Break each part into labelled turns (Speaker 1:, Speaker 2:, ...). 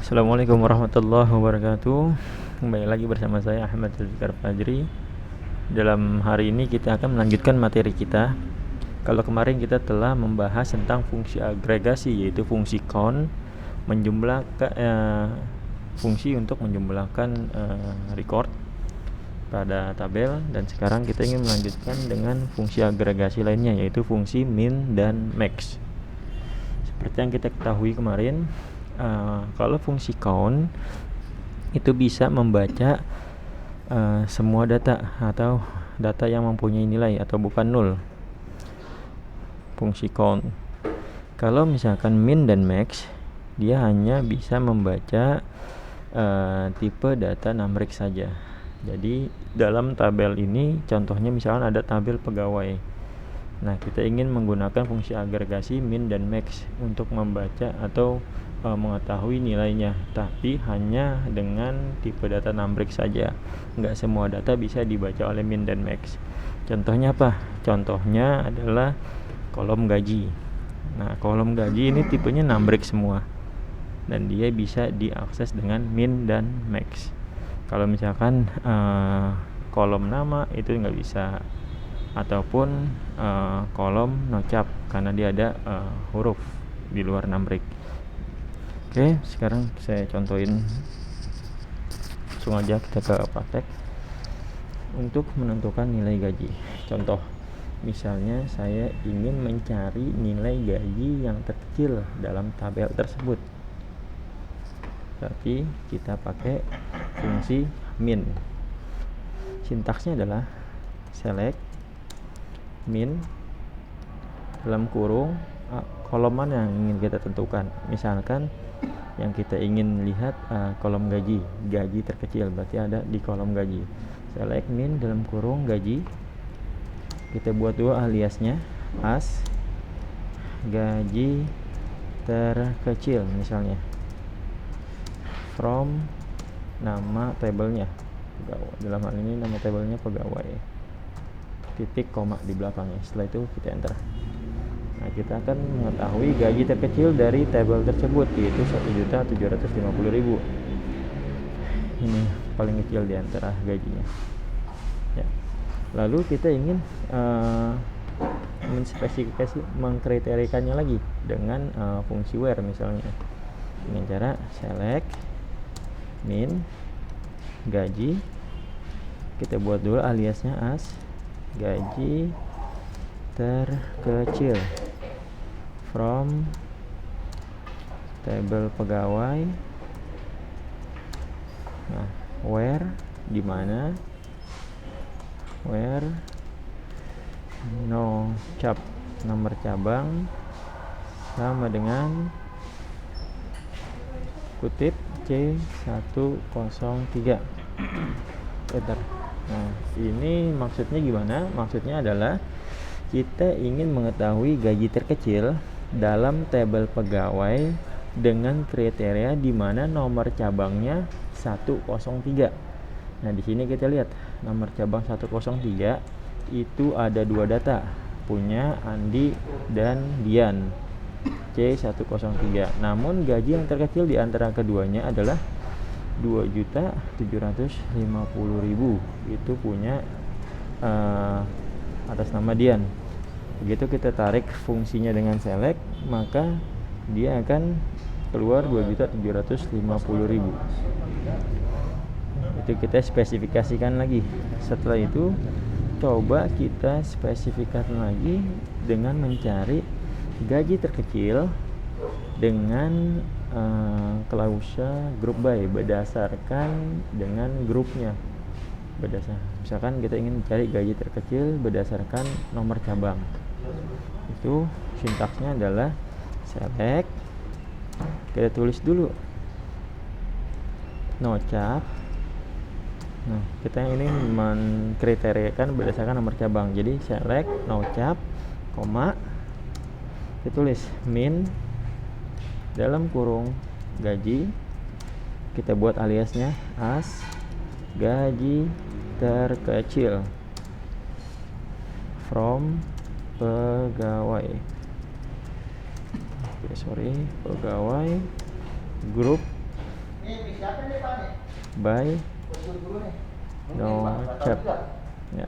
Speaker 1: Assalamualaikum warahmatullahi wabarakatuh. Kembali lagi bersama saya Ahmad Zulfikar Fajri. Dalam hari ini kita akan melanjutkan materi kita. Kalau kemarin kita telah membahas tentang fungsi agregasi, yaitu fungsi count, fungsi untuk menjumlahkan record pada tabel, dan sekarang kita ingin melanjutkan dengan fungsi agregasi lainnya, yaitu fungsi min dan max. Seperti yang kita ketahui kemarin, kalau fungsi count itu bisa membaca semua data atau data yang mempunyai nilai atau bukan nol. Fungsi count. Kalau misalkan min dan max, dia hanya bisa membaca tipe data numeric saja. Jadi dalam tabel ini contohnya misalkan ada tabel pegawai. Nah, kita ingin menggunakan fungsi agregasi min dan max untuk membaca atau mengetahui nilainya, tapi hanya dengan tipe data numeric saja. Enggak semua data bisa dibaca oleh min dan max. Contohnya apa? Contohnya adalah kolom gaji. Nah, kolom gaji ini tipenya numeric semua, dan dia bisa diakses dengan min dan max. Kalau misalkan kolom nama itu nggak bisa, ataupun kolom nocap karena dia ada huruf di luar numeric. Oke, sekarang saya contohin, langsung aja kita ke praktek untuk menentukan nilai gaji. Contoh, misalnya saya ingin mencari nilai gaji yang terkecil dalam tabel tersebut, berarti kita pakai fungsi min. Sintaksnya adalah select min dalam kurung kolom mana yang ingin kita tentukan. Misalkan yang kita ingin lihat kolom gaji terkecil, berarti ada di kolom gaji. Select min dalam kurung gaji, kita buat dua aliasnya, as gaji terkecil misalnya, from nama tabelnya pegawai. Dalam hal ini nama tabelnya pegawai, titik koma di belakangnya. Setelah itu kita enter. Nah, kita akan mengetahui gaji terkecil dari tabel tersebut, yaitu 1.750.000. Ini paling kecil di antara gajinya. Ya. Lalu kita ingin menspesifikasi, mengkriterikannya lagi dengan fungsi where misalnya. Dengan cara select min gaji, kita buat dulu aliasnya as gaji terkecil from tabel pegawai. Nah, where di mana? Where no cap, nomor cabang sama dengan kutip C103. Enter. Nah, ini maksudnya gimana? Maksudnya adalah kita ingin mengetahui gaji terkecil dalam tabel pegawai dengan kriteria di mana nomor cabangnya 103. Nah, di sini kita lihat nomor cabang 103 itu ada dua data, punya Andi dan Dian, C103. Namun gaji yang terkecil di antara keduanya adalah 2.750.000, itu punya atas nama Dian. Begitu kita tarik fungsinya dengan select, maka dia akan keluar 2.750.000. Itu kita spesifikasikan lagi. Setelah itu coba kita spesifikasikan lagi dengan mencari gaji terkecil dengan klausa group by, berdasarkan dengan grupnya. Misalkan kita ingin mencari gaji terkecil berdasarkan nomor cabang, itu sintaksnya adalah select, kita tulis dulu nocap. Nah, kita ini mengkriteriakan berdasarkan nomor cabang, jadi select nocap, koma, kita tulis min dalam kurung gaji, kita buat aliasnya as gaji terkecil from pegawai. Pegawai grup by no cap ya.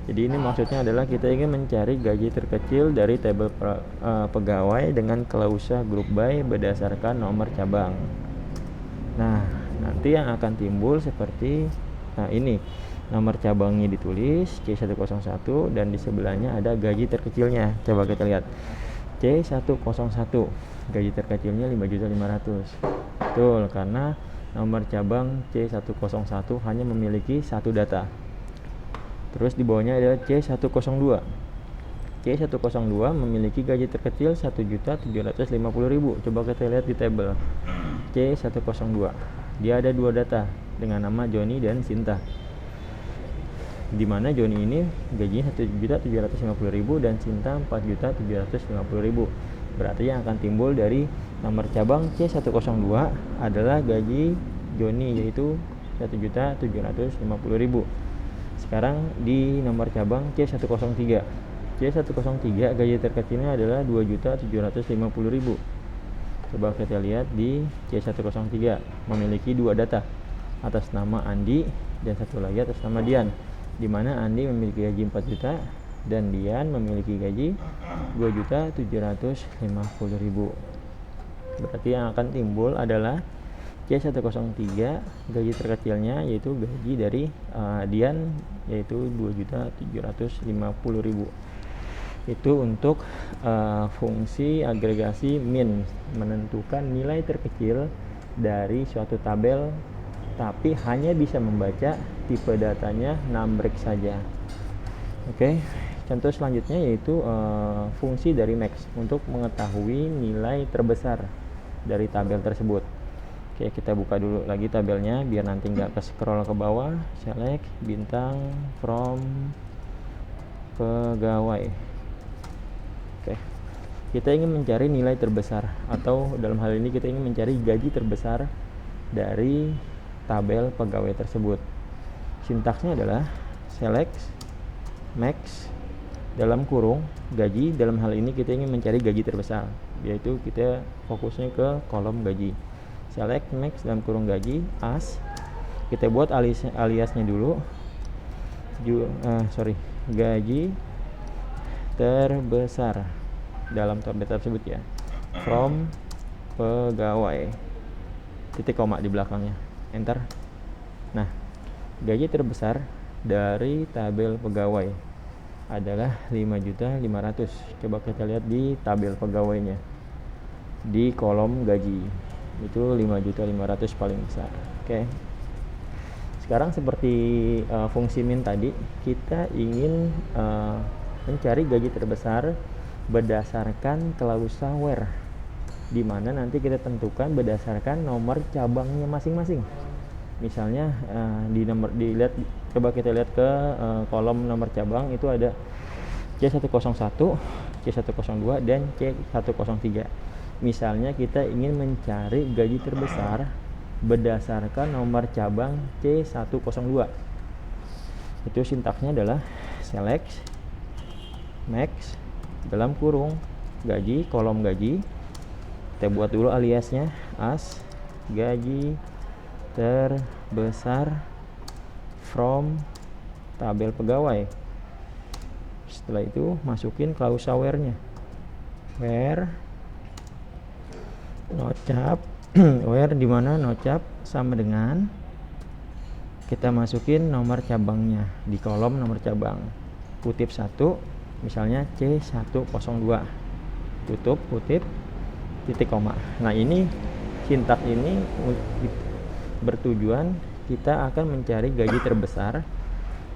Speaker 1: Jadi ini maksudnya adalah kita ingin mencari gaji terkecil dari tabel pegawai dengan klausa grup by berdasarkan nomor cabang. Nah, nanti yang akan timbul seperti ini. Nomor cabangnya ditulis C101 dan di sebelahnya ada gaji terkecilnya. Coba kita lihat. C101. Gaji terkecilnya 5.500.000. Betul, karena nomor cabang C101 hanya memiliki satu data. Terus di bawahnya ada C102. C102 memiliki gaji terkecil 1.750.000. Coba kita lihat di tabel C102. Dia ada dua data dengan nama Joni dan Sinta. Di mana Joni ini gajinya 1.750.000 dan Sinta 4.750.000. Berarti yang akan timbul dari nomor cabang C102 adalah gaji Joni, yaitu 1.750.000. Sekarang di nomor cabang C103. C103 gaji terkecilnya adalah 2.750.000. Coba kita lihat di C103 memiliki dua data atas nama Andi dan satu lagi atas nama Dian, di mana Andi memiliki gaji 4 juta dan Dian memiliki gaji 2.750.000. Berarti yang akan timbul adalah C103 gaji terkecilnya yaitu gaji dari Dian yaitu 2.750.000. Itu untuk fungsi agregasi min, menentukan nilai terkecil dari suatu tabel tapi hanya bisa membaca tipe datanya numeric saja. Oke, contoh selanjutnya yaitu fungsi dari max untuk mengetahui nilai terbesar dari tabel tersebut. Oke, kita buka dulu lagi tabelnya biar nanti nggak ke scroll ke bawah. Select bintang from pegawai. Oke, kita ingin mencari nilai terbesar, atau dalam hal ini kita ingin mencari gaji terbesar dari tabel pegawai tersebut. Sintaksnya adalah select max dalam kurung gaji. Dalam hal ini kita ingin mencari gaji terbesar, yaitu kita fokusnya ke kolom gaji. Select max dalam kurung gaji as, kita buat aliasnya dulu, gaji terbesar dalam tabel tersebut ya, from pegawai, titik koma di belakangnya, enter. Nah, gaji terbesar dari tabel pegawai adalah 5.500.000. Coba kita lihat di tabel pegawainya di kolom gaji itu 5.500.000 paling besar. Oke. Sekarang seperti fungsi min tadi, kita ingin mencari gaji terbesar berdasarkan klausa where, di mana nanti kita tentukan berdasarkan nomor cabangnya masing-masing. Misalnya coba kita lihat ke kolom nomor cabang itu ada C101, C102 dan C103. Misalnya kita ingin mencari gaji terbesar berdasarkan nomor cabang C102. Itu sintaksnya adalah select max dalam kurung gaji, kolom gaji. Kita buat dulu aliasnya as gaji terbesar from tabel pegawai. Setelah itu masukin klausa where-nya, where nocap where, di mana nocap sama dengan kita masukin nomor cabangnya di kolom nomor cabang, kutip 1, misalnya C102, tutup kutip, titik koma. Nah, ini sintaks ini bertujuan kita akan mencari gaji terbesar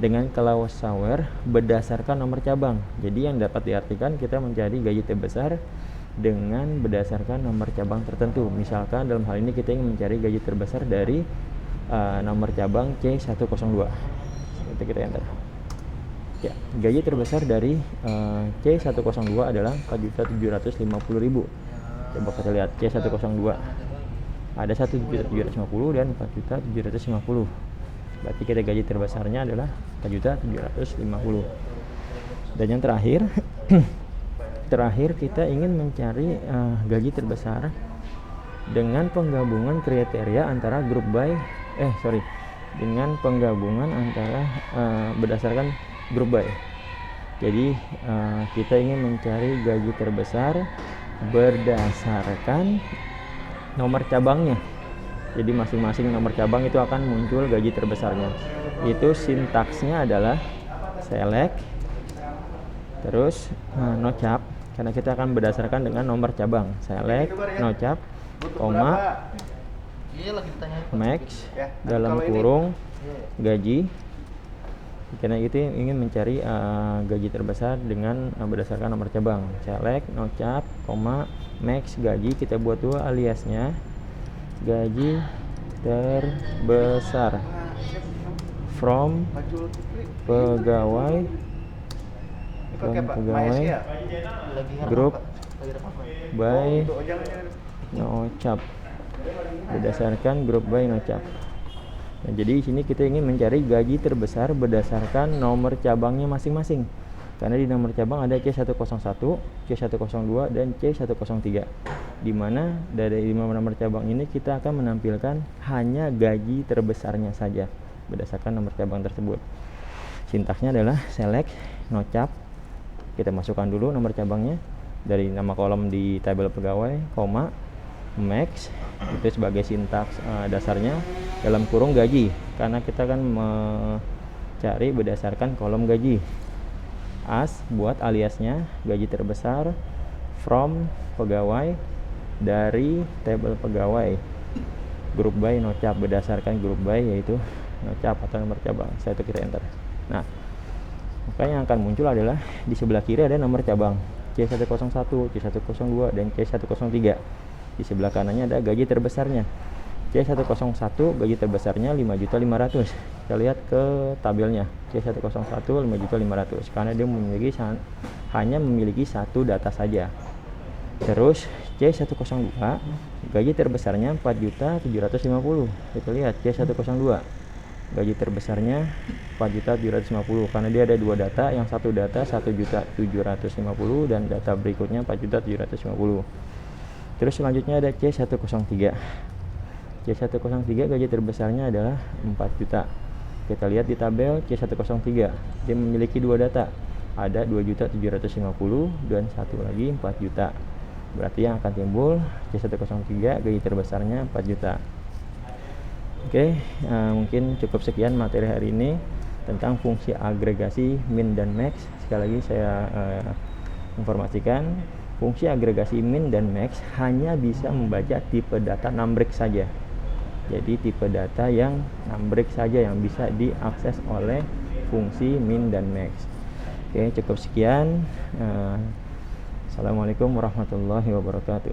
Speaker 1: dengan klausa where berdasarkan nomor cabang. Jadi yang dapat diartikan kita mencari gaji terbesar dengan berdasarkan nomor cabang tertentu. Misalkan dalam hal ini kita ingin mencari gaji terbesar dari nomor cabang C102. Itu kita enter. Ya, gaji terbesar dari C102 adalah 4.750.000. Coba kita lihat C102. Ada 1.750 dan 4.750. Berarti kita gaji terbesarnya adalah 4.750. Dan yang terakhir kita ingin mencari gaji terbesar dengan penggabungan kriteria antara dengan penggabungan antara berdasarkan grup by. Jadi kita ingin mencari gaji terbesar berdasarkan nomor cabangnya. Jadi masing-masing nomor cabang itu akan muncul gaji terbesarnya. Itu sintaksnya adalah select, terus nocap, karena kita akan berdasarkan dengan nomor cabang. Select, nocap, koma, max, dalam kurung gaji. Karena itu ingin mencari gaji terbesar dengan berdasarkan nomor cabang. Select, nocap, koma, max, gaji. Kita buat dua aliasnya. Gaji terbesar from pegawai grup by nocap, berdasarkan grup by nocap. Nah, jadi di sini kita ingin mencari gaji terbesar berdasarkan nomor cabangnya masing-masing. Karena di nomor cabang ada C101, C102, dan C103. Di mana dari 5 nomor cabang ini kita akan menampilkan hanya gaji terbesarnya saja berdasarkan nomor cabang tersebut. Sintaksnya adalah select, nocap. Kita masukkan dulu nomor cabangnya dari nama kolom di tabel pegawai, koma, max, itu sebagai sintaks dasarnya, dalam kurung gaji, karena kita akan mencari berdasarkan kolom gaji. As buat aliasnya gaji terbesar from pegawai dari tabel pegawai, grup by nocap, berdasarkan grup by yaitu nocap atau nomor cabang. Setelah itu kita enter. Nah, maka yang akan muncul adalah di sebelah kiri ada nomor cabang C101, C102, dan C103. Di sebelah kanannya ada gaji terbesarnya. C101 gaji terbesarnya 5.500.000. Kita lihat ke tabelnya. C101 5.500.000 karena dia hanya memiliki satu data saja. Terus C102 gaji terbesarnya 4.750.000. Kita lihat C102 gaji terbesarnya 4.750.000 karena dia ada dua data, yang satu data 1.750.000 dan data berikutnya 4.750.000. Terus selanjutnya ada C103. C103 gaji terbesarnya adalah 4 juta. Kita lihat di tabel C103, dia memiliki dua data, ada 2.750.000 dan satu lagi 4 juta. Berarti yang akan timbul C103 gaji terbesarnya 4 juta. Oke, mungkin cukup sekian materi hari ini tentang fungsi agregasi min dan max. Sekali lagi saya informasikan, fungsi agregasi min dan max hanya bisa membaca tipe data numeric saja. Jadi tipe data yang numeric saja yang bisa diakses oleh fungsi min dan max. Oke, cukup sekian. Assalamualaikum warahmatullahi wabarakatuh.